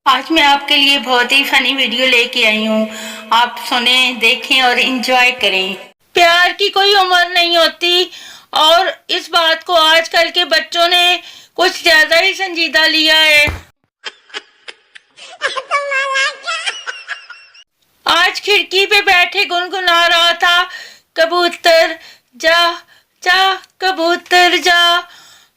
आज मैं आपके लिए बहुत ही फनी वीडियो लेके आई हूँ। आप सुने, देखें और एंजॉय करें। प्यार की कोई उम्र नहीं होती और इस बात को आजकल के बच्चों ने कुछ ज्यादा ही संजीदा लिया है। आज खिड़की पे बैठे गुनगुना रहा था, कबूतर जा जा कबूतर जा।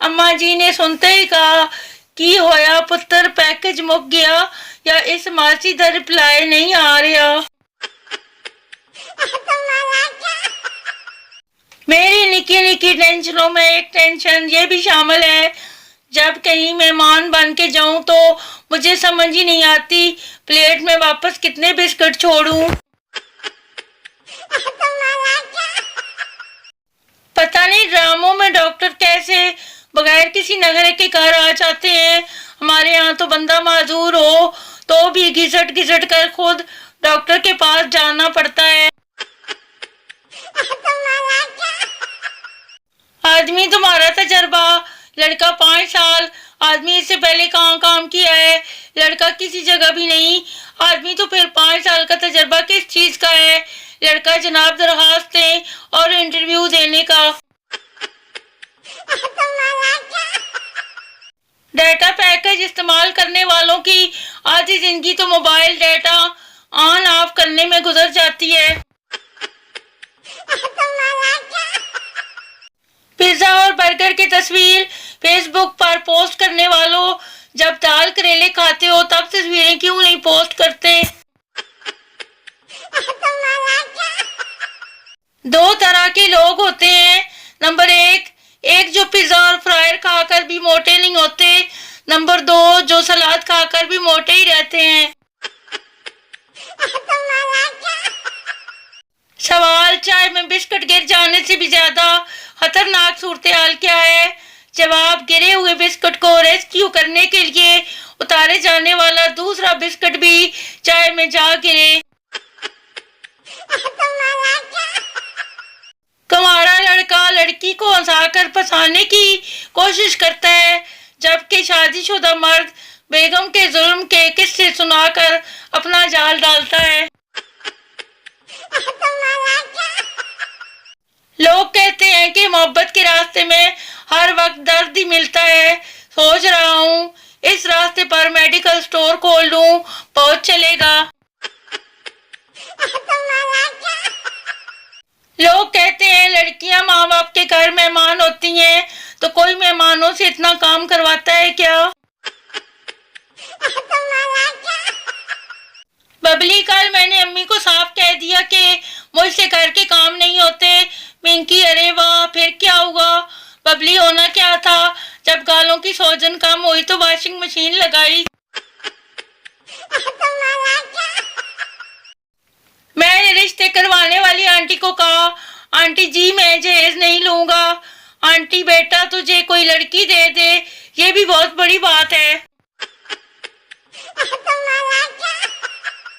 अम्मा जी ने सुनते ही कहा, की होया पुत्र, पैकेज मुक गया या इस मासी दा रिप्लाई नहीं आ रहा। मेरी निकी निकी टेंशनों में एक टेंशन ये भी शामिल है, जब कहीं मेहमान बन के जाऊं तो मुझे समझ ही नहीं आती प्लेट में वापस कितने बिस्किट छोड़ूं। पता नहीं ड्रामों में डॉक्टर कैसे बगैर किसी नखरे के घर आ जाते हैं। हमारे यहाँ तो बंदा माजूर हो तो भी घिसट घिसट कर खुद डॉक्टर के पास जाना पड़ता है। आदमी तुम्हारा तजर्बा, लड़का 5 साल, आदमी इससे पहले कहाँ काम किया है, लड़का किसी जगह भी नहीं। आदमी तो फिर 5 साल का तजर्बा किस चीज का है। लड़का जनाब दरखास्तें और इंटरव्यू देने का। डाटा पैकेज इस्तेमाल करने वालों की आधी जिंदगी तो मोबाइल डाटा ऑन ऑफ करने में गुजर जाती है। पिज्जा और बर्गर की तस्वीर फेसबुक पर पोस्ट करने वालों, जब दाल करेले खाते हो तब तस्वीरें क्यों नहीं पोस्ट करते। दो तरह के लोग होते हैं। नंबर एक जो पिज्जा और फ्रायर खाकर भी मोटे नहीं होते। नंबर 2 जो सलाद खाकर भी मोटे ही रहते हैं। सवाल चाय में बिस्किट गिर जाने से भी ज्यादा खतरनाक सूरत हाल क्या है। जवाब, गिरे हुए बिस्किट को रेस्क्यू करने के लिए उतारे जाने वाला दूसरा बिस्किट भी चाय में जा गिरे। तुम्हारा लड़का लड़की को हंसाकर फंसाने की कोशिश करता है, जबकि शादीशुदा मर्द बेगम के जुल्म के किस्से सुनाकर अपना जाल डालता है। लोग कहते हैं कि मोहब्बत के रास्ते में हर वक्त दर्द ही मिलता है। सोच रहा हूँ इस रास्ते पर मेडिकल स्टोर खोल लूं, बहुत चलेगा। लोग कहते हैं लड़कियां माँ बाप के घर मेहमान होती हैं, तो कोई मेहमानों से इतना काम करवाता है क्या। बबली, कल मैंने अम्मी को साफ कह दिया कि मुझसे घर के काम नहीं होते। पिंकी, अरे वाह, फिर क्या हुआ। बबली, होना क्या था, जब गालों की सोजन कम हुई तो वॉशिंग मशीन लगाई। मैंने रिश्ते करवाने वाली आंटी को कहा, आंटी जी मैं जहेज नहीं लूंगा। आंटी, बेटा तुझे कोई लड़की दे दे, ये भी बहुत बड़ी बात है।